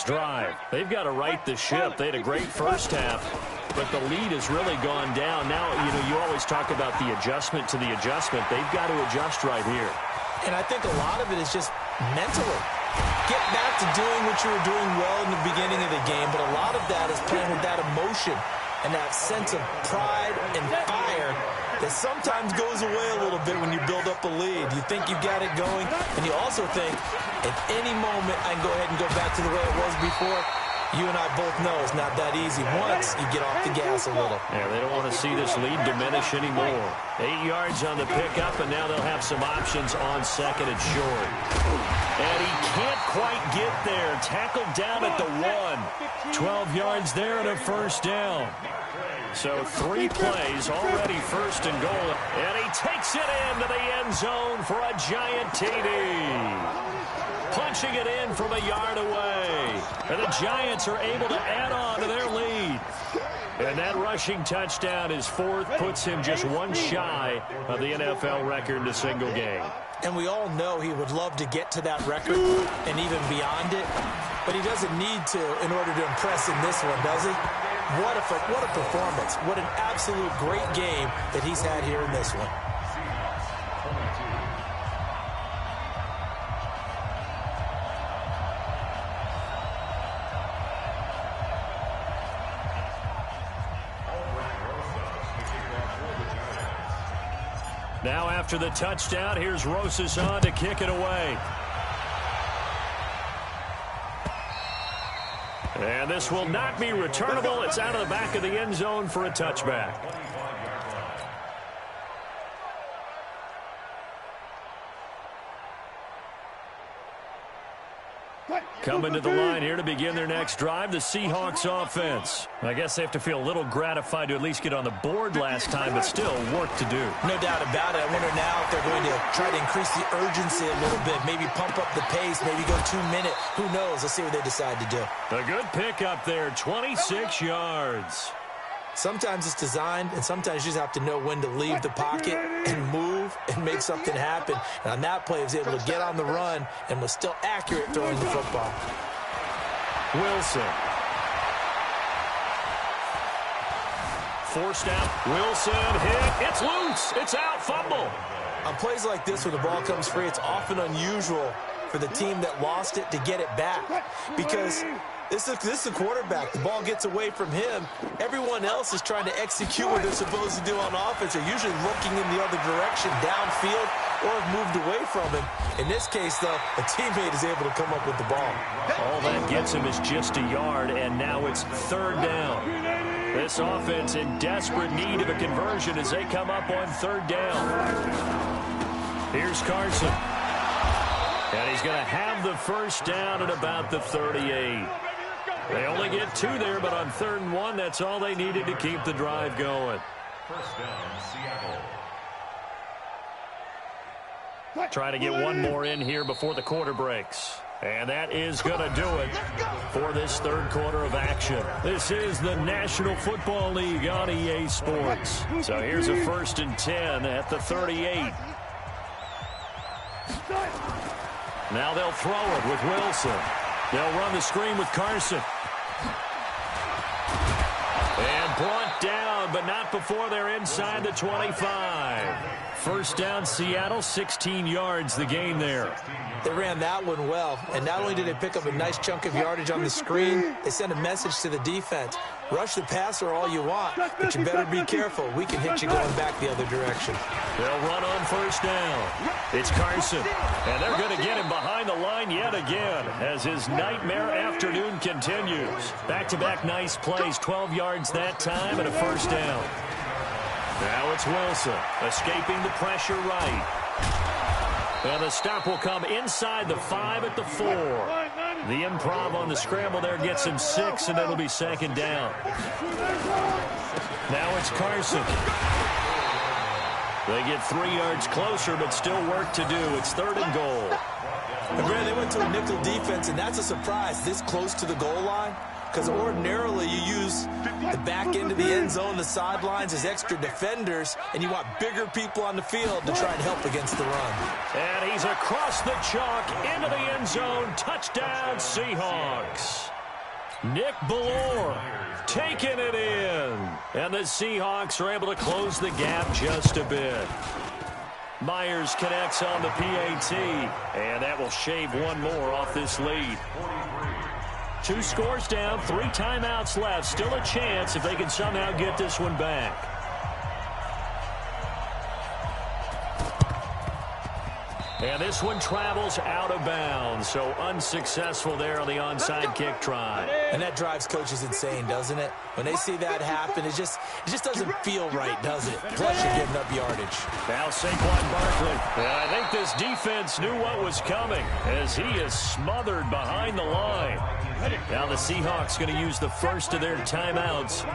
next drive. They've got to right the ship. They had a great first half, but the lead has really gone down. Now, you always talk about the adjustment to the adjustment. They've got to adjust right here. And I think a lot of it is just mentally. Get back to doing what you were doing well in the beginning of the game, but a lot of that is playing with that emotion and that sense of pride and fire that sometimes goes away a little bit when you build up a lead. You think you've got it going, and you also think at any moment I can go ahead and go back to the way it was before. You and I both know it's not that easy once you get off the gas a little. Yeah, they don't want to see this lead diminish anymore. 8 yards on the pickup, and now they'll have some options on second and short. And he can't quite get there. Tackled down at the 1. 12 yards there and a first down. So 3 plays, already first and goal. And he takes it into the end zone for a giant TD. Punching it in from a yard away. And the Giants are able to add on to their lead. And that rushing touchdown is 4th, puts him just 1 shy of the NFL record in a single game. And we all know he would love to get to that record and even beyond it. But he doesn't need to in order to impress in this one, does he? What a performance. What an absolute great game that he's had here in this one. Now after the touchdown, here's Rosas on to kick it away. And this will not be returnable. It's out of the back of the end zone for a touchback. Coming to the line here to begin their next drive, the Seahawks offense. I guess they have to feel a little gratified to at least get on the board last time, but still work to do. No doubt about it. I wonder now if they're going to try to increase the urgency a little bit, maybe pump up the pace, maybe go 2-minute. Who knows? Let's see what they decide to do. A good pickup there, 26 yards. Sometimes it's designed, and sometimes you just have to know when to leave the pocket and move and make something happen. And on that play, he was able to get on the run and was still accurate throwing the football. Wilson. Forced out. Wilson hit. It's loose. It's out. Fumble. On plays like this where the ball comes free, it's often unusual for the team that lost it to get it back because this is a quarterback. The ball gets away from him. Everyone else is trying to execute what they're supposed to do on offense. They're usually looking in the other direction, downfield, or have moved away from him. In this case, though, a teammate is able to come up with the ball. All that gets him is just a yard, and now it's 3rd down. This offense in desperate need of a conversion as they come up on 3rd down. Here's Carson. And he's going to have the first down at about the 38. They only get 2 there, but on 3rd and 1, that's all they needed to keep the drive going. First down, Seattle. Try to get one more in here before the quarter breaks. And that is going to do it for this 3rd quarter of action. This is the National Football League on EA Sports. So here's a 1st and 10 at the 38. Now they'll throw it with Wilson. They'll run the screen with Carson. And brought down, but not before they're inside the 25. First down, Seattle, 16 yards the gain there. They ran that one well, and not only did they pick up a nice chunk of yardage on the screen, they sent a message to the defense. Rush the passer all you want, but you better be careful. We can hit you going back the other direction. They'll run on first down. It's Carson, and they're going to get him behind the line yet again as his nightmare afternoon continues. Back-to-back nice plays, 12 yards that time and a first down. Now it's Wilson, escaping the pressure right. And the stop will come inside the 5 at the 4. The improv on the scramble there gets him 6, and it'll be 2nd down. Now it's Carson. They get 3 yards closer, but still work to do. It's 3rd and goal. And Brad, they went to a nickel defense, and that's a surprise this close to the goal line. Because ordinarily you use the back end of the end zone, the sidelines as extra defenders, and you want bigger people on the field to try and help against the run. And he's across the chalk into the end zone. Touchdown, Seahawks. Nick Ballore taking it in. And the Seahawks are able to close the gap just a bit. Myers connects on the PAT, and that will shave one more off this lead. 2 scores down, 3 timeouts left. Still a chance if they can somehow get this one back. And this one travels out of bounds, so unsuccessful there on the onside kick try. And that drives coaches insane, doesn't it? When they see that happen, it just doesn't feel right, does it? Plus, you're giving up yardage. Now Saquon Barkley. And I think this defense knew what was coming as he is smothered behind the line. Now the Seahawks going to use the first of their timeouts.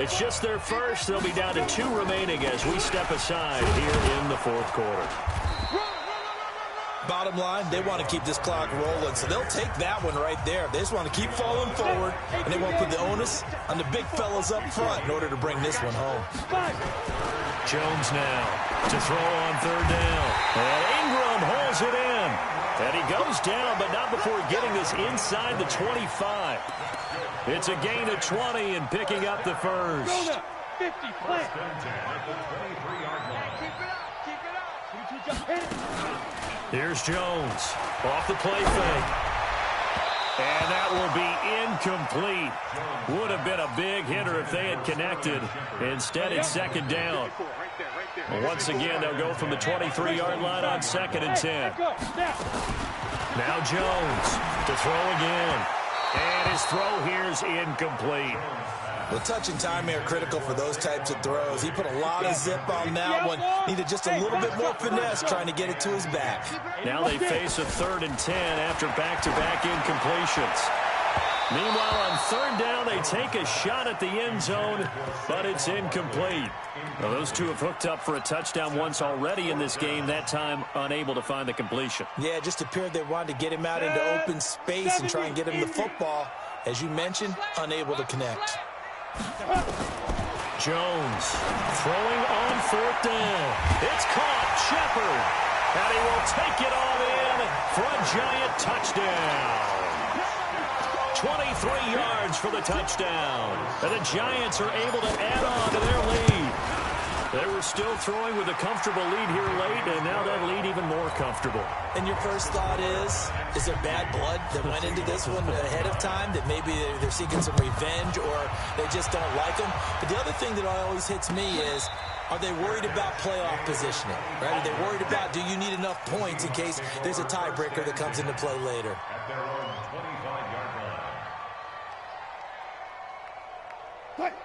It's just their first. They'll be down to 2 remaining as we step aside here in the 4th quarter. Bottom line, they want to keep this clock rolling, so they'll take that one right there. They just want to keep falling forward, and they won't put the onus on the big fellas up front in order to bring this one home. Jones now to throw on 3rd down. And Ingram holds it in. And he goes down, but not before getting this inside the 25. It's a gain of 20 and picking up the first. 50, play. Keep it up. Here's Jones off the play fake. And that will be incomplete. Would have been a big hitter if they had connected. Instead, it's 2nd down. Once again, they'll go from the 23-yard line on 2nd and 10. Now Jones to throw again. And his throw here is incomplete. Well, touch and timing are critical for those types of throws. He put a lot of zip on that one. Needed just a little bit more finesse trying to get it to his back. Now they face a 3rd and 10 after back-to-back incompletions. Meanwhile, on 3rd down, they take a shot at the end zone, but it's incomplete. Well, those two have hooked up for a touchdown once already in this game, that time unable to find the completion. Yeah, it just appeared they wanted to get him out into open space and try and get him the football. As you mentioned, unable to connect. Jones throwing on 4th down. It's caught. Shepard. And he will take it all in for a Giant touchdown. 23 yards for the touchdown. And the Giants are able to add on to their lead. They were still throwing with a comfortable lead here late, and now that lead even more comfortable. And your first thought is there bad blood that went into this one ahead of time, that maybe they're seeking some revenge or they just don't like them? But the other thing that always hits me is, are they worried about playoff positioning? Right? Are they worried about, do you need enough points in case there's a tiebreaker that comes into play later?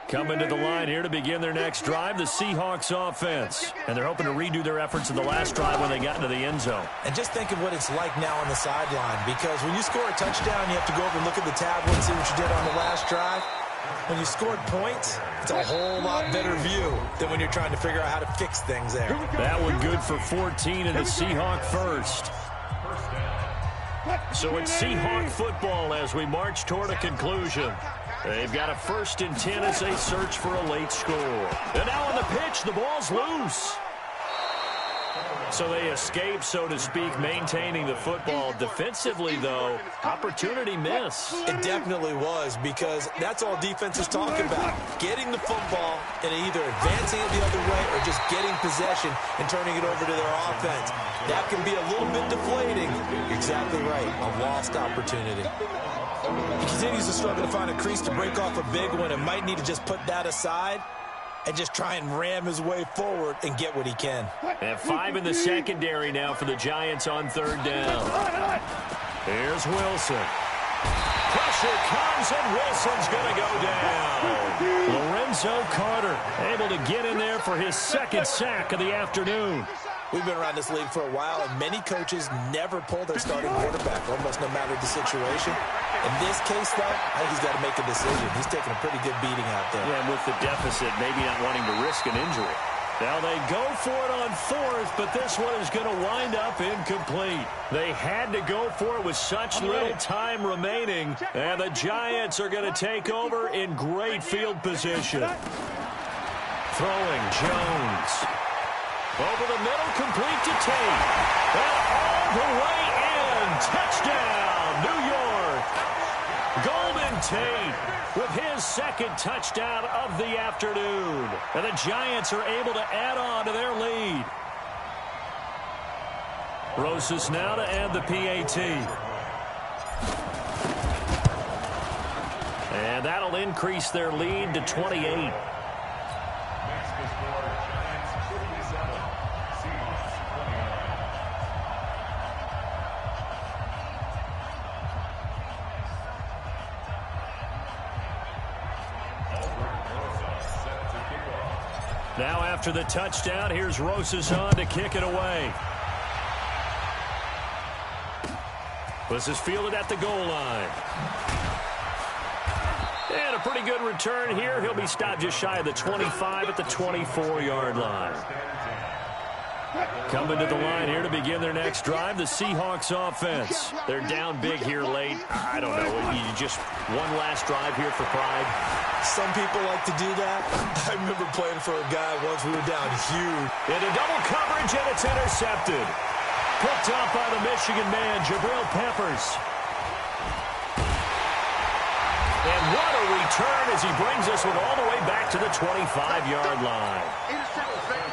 Coming to the line here to begin their next drive, the Seahawks offense. And they're hoping to redo their efforts in the last drive when they got into the end zone. And just think of what it's like now on the sideline, because when you score a touchdown, you have to go over and look at the tablet and see what you did on the last drive. When you scored points, it's a whole lot better view than when you're trying to figure out how to fix things there. That one good for 14 and the Seahawk first. So it's Seahawk football as we march toward a conclusion. They've got a 1st and 10 as they search for a late score. And now on the pitch, the ball's loose. So they escape, so to speak, maintaining the football. Defensively, though, opportunity miss. It definitely was, because that's all defense is talking about. Getting the football and either advancing it the other way or just getting possession and turning it over to their offense. That can be a little bit deflating. Exactly right. A lost opportunity. He continues to struggle to find a crease to break off a big one and might need to just put that aside and just try and ram his way forward and get what he can. And 5 in the secondary now for the Giants on 3rd down. Here's Wilson. Pressure comes, and Wilson's going to go down. Lorenzo Carter able to get in there for his 2nd sack of the afternoon. We've been around this league for a while, and many coaches never pull their starting quarterback, almost no matter the situation. In this case, though, I think he's got to make a decision. He's taking a pretty good beating out there. Yeah, and with the deficit, maybe not wanting to risk an injury. Now they go for it on 4th, but this one is going to wind up incomplete. They had to go for it with such little time remaining, and the Giants are going to take over in great field position. Throwing Jones. Over the middle, complete to Tate. And all the way in. Touchdown, New York. Golden Tate with his second touchdown of the afternoon. And the Giants are able to add on to their lead. Rosas now to add the PAT. And that'll increase their lead to 28. Now after the touchdown, here's Rosas on to kick it away. This is fielded at the goal line. And a pretty good return here. He'll be stopped just shy of the 25 at the 24-yard line. Coming to the line here to begin their next drive, the Seahawks offense. They're down big here late. I don't know. You just one last drive here for pride. Some people like to do that. I remember playing for a guy once. We were down huge. Into double coverage, and it's intercepted. Picked up by the Michigan man, Jabril Peppers. And what a return as he brings us all the way back to the 25-yard line.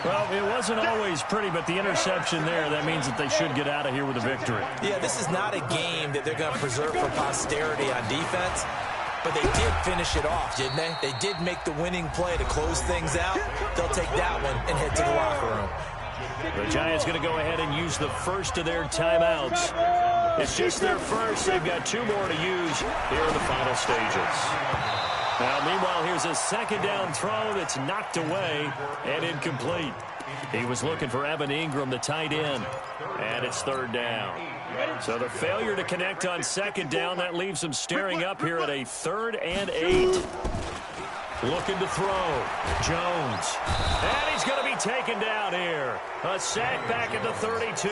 Well, it wasn't always pretty, but the interception there, that means that they should get out of here with a victory. Yeah, this is not a game that they're going to preserve for posterity on defense, but they did finish it off, didn't they? They did make the winning play to close things out. They'll take that one and head to the locker room. The Giants going to go ahead and use the first of their timeouts. It's just their first. They've got two more to use here in the final stages. Now, meanwhile, here's a second down throw that's knocked away and incomplete. He was looking for Evan Ingram, the tight end, and it's third down. So the failure to connect on second down, that leaves him staring up here at a 3rd and 8. Looking to throw. Jones. And he's going to be taken down here. A sack back at the 32.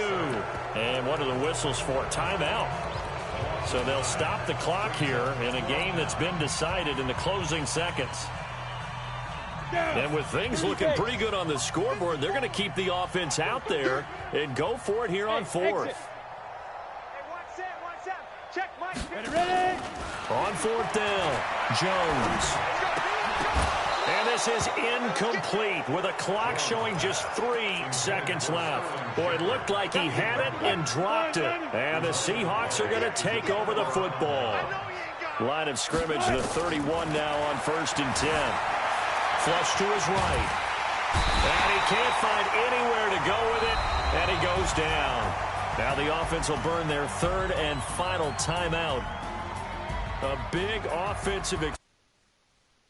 And what are the whistles for? Timeout. So they'll stop the clock here in a game that's been decided in the closing seconds. And with things looking pretty good on the scoreboard, they're going to keep the offense out there and go for it here on 4th. Ready? On 4th down, Jones. And this is incomplete with a clock showing just 3 seconds left. Boy, it looked like he had it and dropped it. And the Seahawks are going to take over the football. Line of scrimmage, the 31 now on 1st and 10. Flush to his right. And he can't find anywhere to go with it. And he goes down. Now the offense will burn their 3rd and final timeout. A big offensive